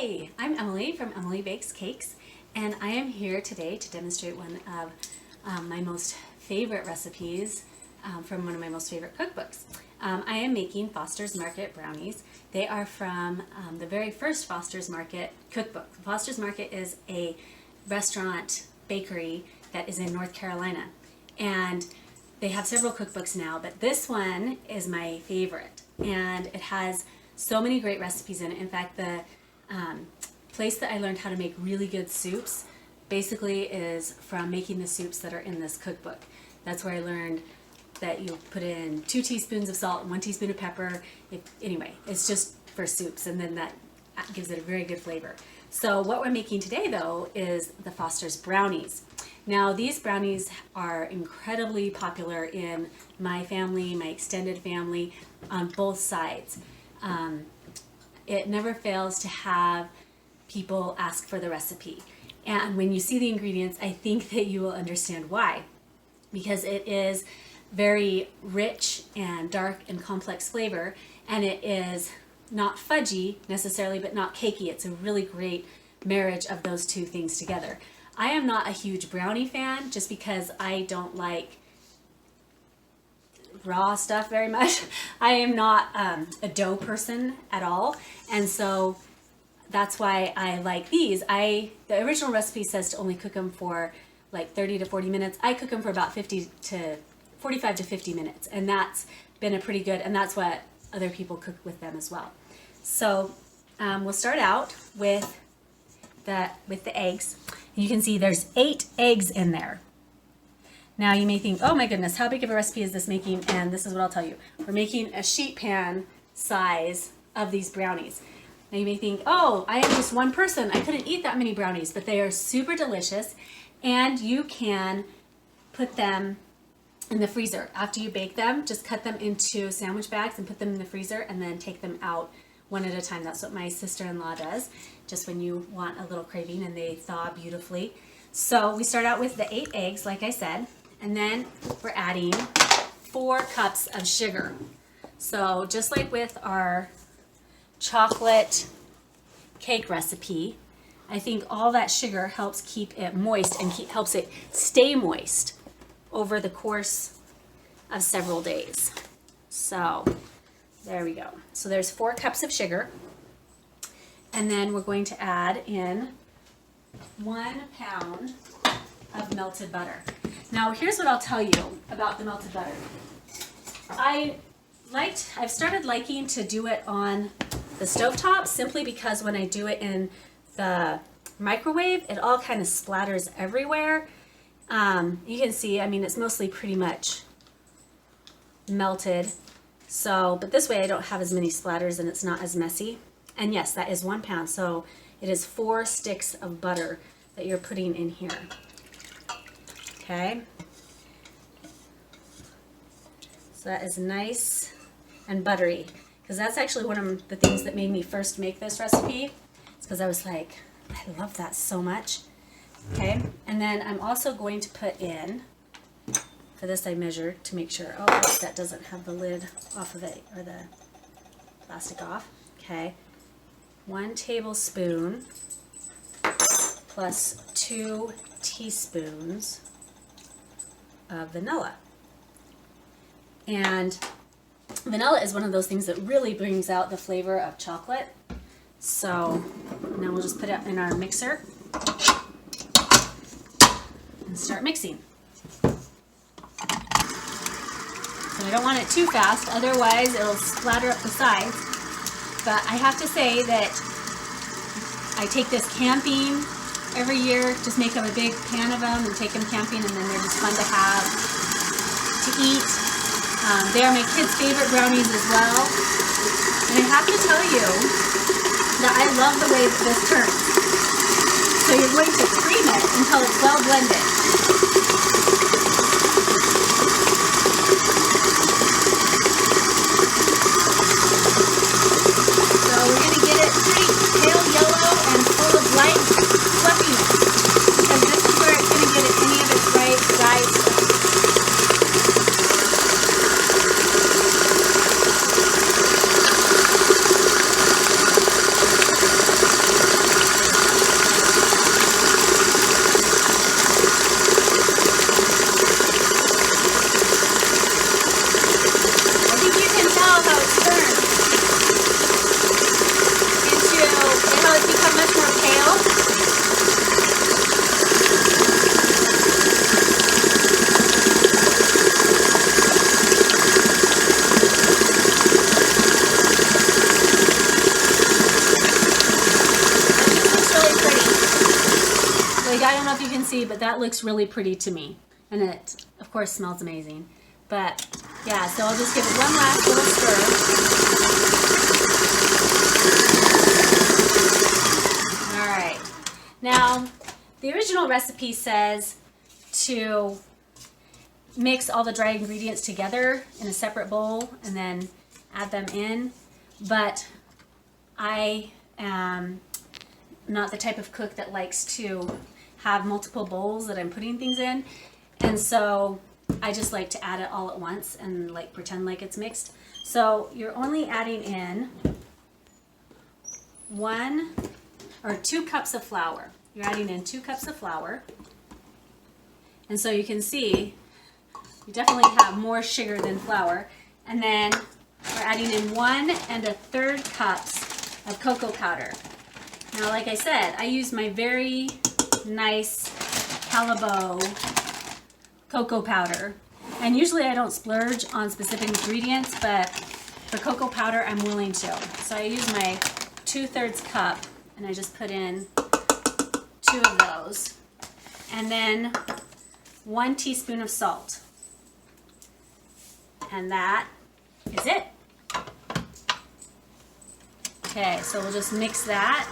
Hi, I'm Emily from Emily Bakes Cakes, and I am here today to demonstrate one of my most favorite recipes from one of my most favorite cookbooks. I am making Foster's Market brownies. They are from the very first Foster's Market cookbook. Foster's Market is a restaurant bakery that is in North Carolina, and they have several cookbooks now, but this one is my favorite, and it has so many great recipes in it. In fact, the place that I learned how to make really good soups basically is from making the soups that are in this cookbook. That's where I learned that you put in 2 teaspoons of salt and 1 teaspoon of pepper. Anyway, it's just for soups, and then that gives it a very good flavor. So what we're making today, though, is the Foster's Brownies. Now, these brownies are incredibly popular in my family, my extended family, on both sides. It never fails to have people ask for the recipe. And when you see the ingredients, I think that you will understand why. Because it is very rich and dark and complex flavor, and it is not fudgy necessarily, but not cakey. It's a really great marriage of those two things together. I am not a huge brownie fan just because I don't like raw stuff very much. I am not a dough person at all, and so that's why I like these. The original recipe says to only cook them for like 30 to 40 minutes. I cook them for about 45 to 50 minutes, and that's been a pretty good, and that's what other people cook with them as well. So we'll start out with the eggs. You can see there's 8 eggs in there. Now you may think, oh my goodness, how big of a recipe is this making? And this is what I'll tell you. We're making a sheet pan size of these brownies. Now you may think, oh, I am just one person. I couldn't eat that many brownies, but they are super delicious, and you can put them in the freezer. After you bake them, just cut them into sandwich bags and put them in the freezer, and then take them out one at a time. That's what my sister-in-law does, just when you want a little craving, and they thaw beautifully. So we start out with the 8 eggs, like I said, and then we're adding 4 cups of sugar. So just like with our chocolate cake recipe, I think all that sugar helps keep it moist and helps it stay moist over the course of several days. So there we go. So there's 4 cups of sugar, and then we're going to add in 1 pound of melted butter. Now here's what I'll tell you about the melted butter. I've started liking to do it on the stovetop simply because when I do it in the microwave, it all kind of splatters everywhere. You can see, I mean, it's mostly pretty much melted. So, but this way I don't have as many splatters and it's not as messy. And yes, that is 1 pound. So it is 4 sticks of butter that you're putting in here. Okay. So that is nice and buttery, because that's actually one of the things that made me first make this recipe. It's because I was like, I love that so much. Okay, and then I'm also going to put in, for this I measured to make sure, oh, that doesn't have the lid off of it, or the plastic off. Okay, 1 tablespoon plus 2 teaspoons of vanilla. And vanilla is one of those things that really brings out the flavor of chocolate. So now we'll just put it in our mixer and start mixing. So I don't want it too fast, otherwise it'll splatter up the sides. But I have to say that I take this camping every year, just make them a big pan of them and take them camping, and then they're just fun to have, to eat. They are my kids' favorite brownies as well. And I have to tell you that I love the way that this turns. So you're going to cream it until it's well blended. So we're going to get it pretty pale yellow and full of light fluffiness, because this is where it's going to get any of its right dry stuff. I don't know if you can see, but that looks really pretty to me. And it, of course, smells amazing. But yeah, so I'll just give it one last little stir. All right. Now, the original recipe says to mix all the dry ingredients together in a separate bowl and then add them in. But I am not the type of cook that likes to have multiple bowls that I'm putting things in. And so I just like to add it all at once and like pretend like it's mixed. So you're only adding in 1 or 2 cups of flour. You're adding in 2 cups of flour. And so you can see you definitely have more sugar than flour. And then we're adding in 1 1/3 cups of cocoa powder. Now, like I said, I use my very nice Calibo cocoa powder. And usually I don't splurge on specific ingredients, but for cocoa powder, I'm willing to. So I use my 2/3 cup and I just put in 2 of those. And then 1 teaspoon of salt. And that is it. Okay, so we'll just mix that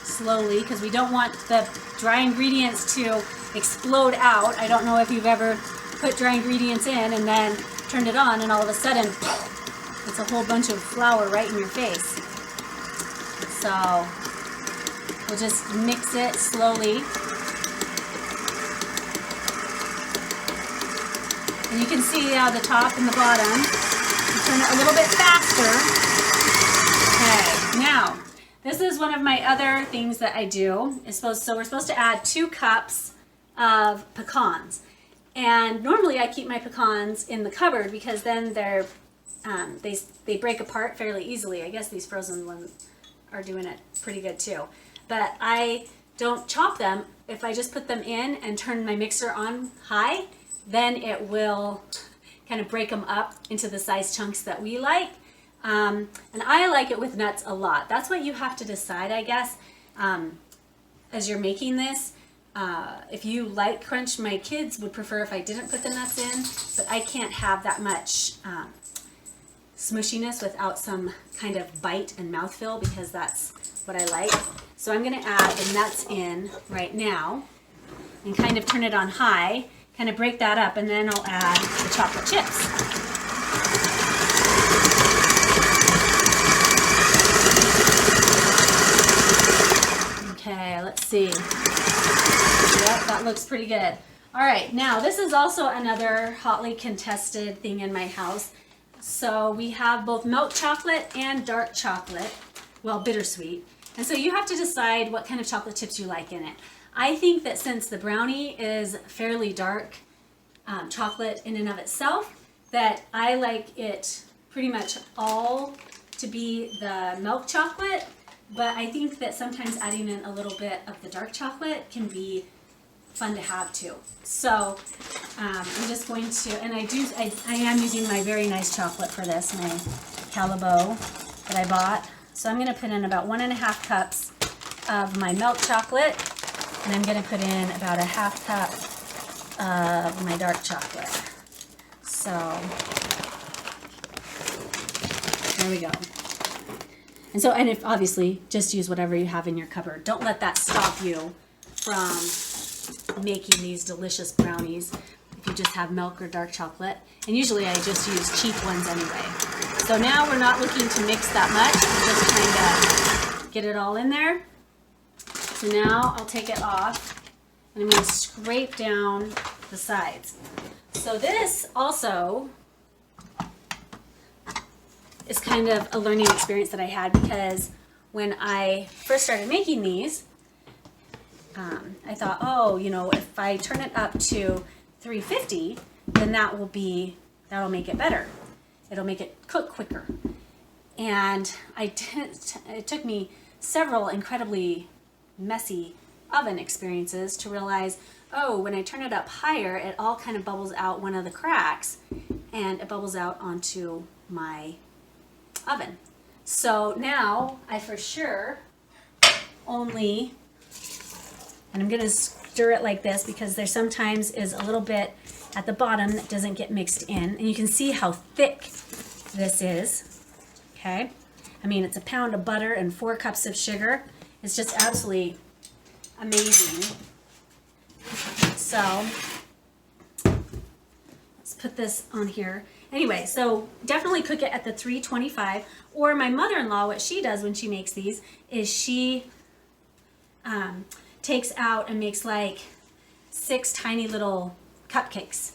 slowly because we don't want the dry ingredients to explode out. I don't know if you've ever put dry ingredients in and then turned it on and all of a sudden it's a whole bunch of flour right in your face. So we'll just mix it slowly. And you can see the top and the bottom. You turn it a little bit faster. Okay, now this is one of my other things that I do. So we're supposed to add 2 cups of pecans. And normally I keep my pecans in the cupboard because then they're they break apart fairly easily. I guess these frozen ones are doing it pretty good too. But I don't chop them. If I just put them in and turn my mixer on high, then it will kind of break them up into the size chunks that we like. And I like it with nuts a lot. That's what you have to decide, I guess, as you're making this. If you like crunch, my kids would prefer if I didn't put the nuts in, but I can't have that much smushiness without some kind of bite and mouthfeel because that's what I like. So I'm going to add the nuts in right now and kind of turn it on high, kind of break that up, and then I'll add the chocolate chips. Okay, let's see. Yep, that looks pretty good. All right, now this is also another hotly contested thing in my house. So we have both milk chocolate and dark chocolate, well, bittersweet. And so you have to decide what kind of chocolate chips you like in it. I think that since the brownie is fairly dark chocolate in and of itself, that I like it pretty much all to be the milk chocolate. But I think that sometimes adding in a little bit of the dark chocolate can be fun to have too. So I'm just going to, and I am using my very nice chocolate for this, my Calibo that I bought. So I'm going to put in about 1½ cups of my milk chocolate, and I'm going to put in about a ½ cup of my dark chocolate. So there we go. And so, and if obviously, just use whatever you have in your cupboard. Don't let that stop you from making these delicious brownies if you just have milk or dark chocolate. And usually I just use cheap ones anyway. So now we're not looking to mix that much. We're just kind of get it all in there. So now I'll take it off and I'm going to scrape down the sides. So this also is kind of a learning experience that I had because when I first started making these, I thought, oh, you know, if I turn it up to 350, then that'll make it better. It'll make it cook quicker. And it took me several incredibly messy oven experiences to realize, oh, when I turn it up higher, it all kind of bubbles out one of the cracks and it bubbles out onto my oven. So now I for sure only, and I'm going to stir it like this because there sometimes is a little bit at the bottom that doesn't get mixed in. And you can see how thick this is, okay? I mean, it's a pound of butter and 4 cups of sugar. It's just absolutely amazing. So let's put this on here. Anyway, so definitely cook it at the 325. Or my mother-in-law, what she does when she makes these is she takes out and makes like 6 tiny little cupcakes,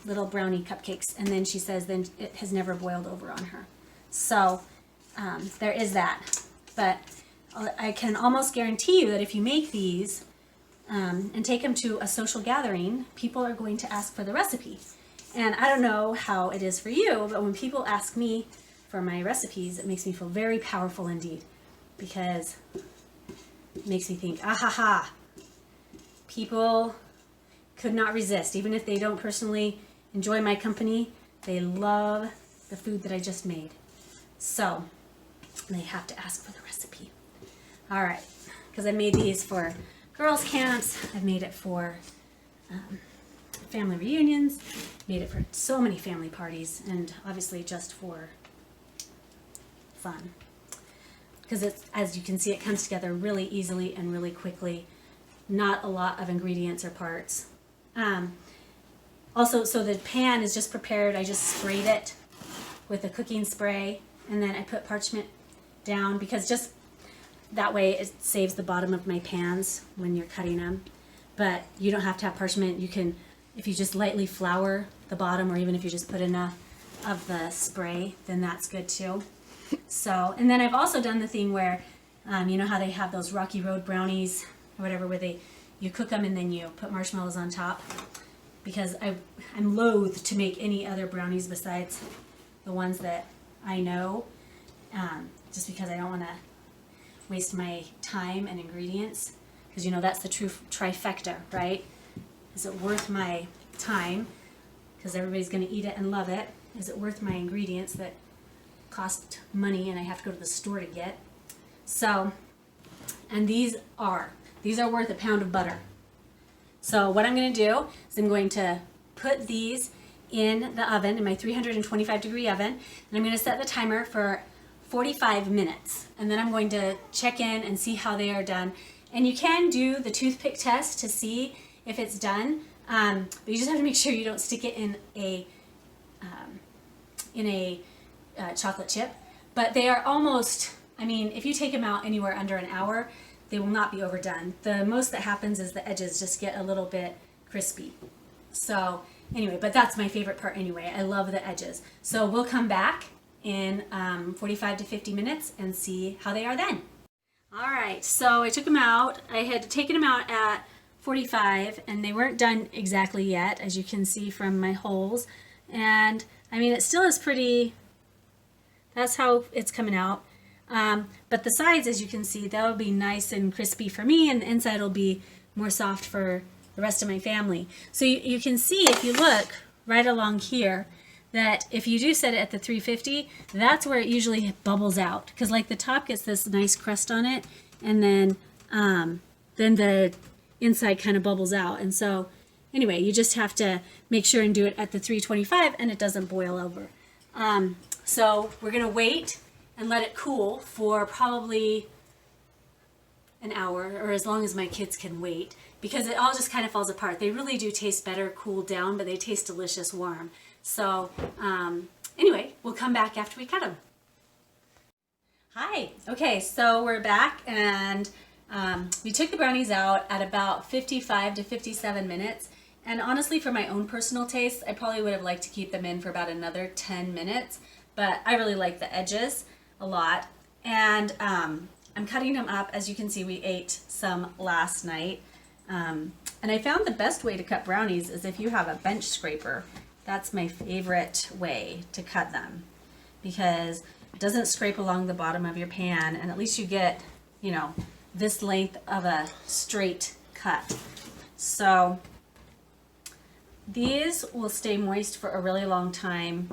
little brownie cupcakes, and then she says then it has never boiled over on her. So there is that. But I can almost guarantee you that if you make these and take them to a social gathering, people are going to ask for the recipe. And I don't know how it is for you, but when people ask me for my recipes, it makes me feel very powerful indeed, because it makes me think, ah ha ha, people could not resist. Even if they don't personally enjoy my company, they love the food that I just made. So they have to ask for the recipe. All right, because I made these for girls' camps. I've made it for family reunions, made it for so many family parties, and obviously just for fun. Because it's, as you can see, it comes together really easily and really quickly. Not a lot of ingredients or parts. Also, so the pan is just prepared. I just sprayed it with a cooking spray, and then I put parchment down because just that way it saves the bottom of my pans when you're cutting them. But you don't have to have parchment. You can, if you just lightly flour the bottom, or even if you just put enough of the spray, then that's good too. So, and then I've also done the thing where, you know how they have those Rocky Road brownies or whatever, where you cook them and then you put marshmallows on top. Because I'm loath to make any other brownies besides the ones that I know, just because I don't want to waste my time and ingredients. Because you know that's the true trifecta, right? Is it worth my time? Because everybody's going to eat it and love it. Is it worth my ingredients that cost money and I have to go to the store to get? So, and these are worth a pound of butter. So what I'm going to do is I'm going to put these in the oven, in my 325 degree oven, and I'm going to set the timer for 45 minutes. And then I'm going to check in and see how they are done. And you can do the toothpick test to see if it's done, but you just have to make sure you don't stick it in a chocolate chip. But they are almost, I mean, if you take them out anywhere under an hour, they will not be overdone. The most that happens is the edges just get a little bit crispy. So anyway, but that's my favorite part anyway. I love the edges. So we'll come back in 45 to 50 minutes and see how they are then. All right, so I took them out. I had taken them out at 45 and they weren't done exactly yet, as you can see from my holes. And I mean, it still is pretty, that's how it's coming out. But the sides, as you can see, that'll be nice and crispy for me, and the inside will be more soft for the rest of my family. So you can see, if you look right along here, that if you do set it at the 350, that's where it usually bubbles out. Because like the top gets this nice crust on it, and then the inside kind of bubbles out. And so anyway, you just have to make sure and do it at the 325 and it doesn't boil over. So we're going to wait and let it cool for probably an hour, or as long as my kids can wait, because it all just kind of falls apart. They really do taste better cooled down, but they taste delicious warm. So anyway, we'll come back after we cut them. Hi. Okay, so we're back, and we took the brownies out at about 55 to 57 minutes. And honestly, for my own personal taste, I probably would have liked to keep them in for about another 10 minutes, but I really like the edges a lot. And I'm cutting them up. As you can see, we ate some last night. And I found the best way to cut brownies is if you have a bench scraper. That's my favorite way to cut them, because it doesn't scrape along the bottom of your pan, and at least you get, you know, this length of a straight cut. So these will stay moist for a really long time,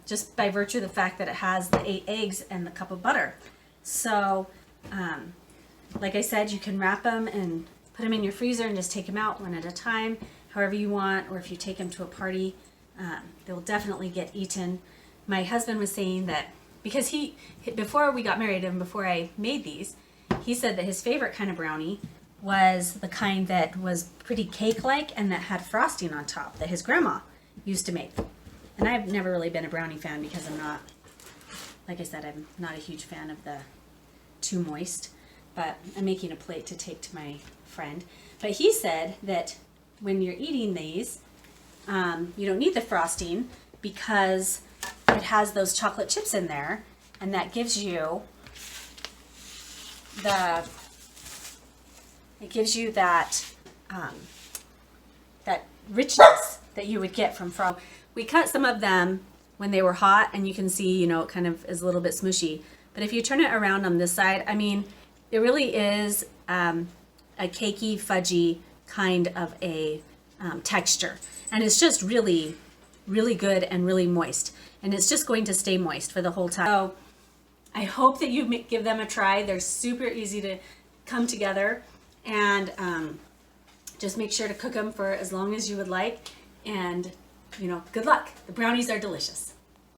just by virtue of the fact that it has the 8 eggs and the cup of butter. So like I said, you can wrap them and put them in your freezer and just take them out one at a time, however you want, or if you take them to a party, they'll definitely get eaten. My husband was saying that because before we got married and before I made these, he said that his favorite kind of brownie was the kind that was pretty cake-like and that had frosting on top that his grandma used to make. And I've never really been a brownie fan because I'm not, like I said, I'm not a huge fan of the too moist, but I'm making a plate to take to my friend. But he said that when you're eating these, you don't need the frosting because it has those chocolate chips in there, and that gives you that that richness that you would get from frosting. We cut some of them when they were hot, and you can see, you know, it kind of is a little bit smushy. But if you turn it around on this side, I mean, it really is a cakey, fudgy kind of a texture. And it's just really, really good and really moist. And it's just going to stay moist for the whole time. So I hope that you give them a try. They're super easy to come together. And just make sure to cook them for as long as you would like. And, you know, good luck. The brownies are delicious.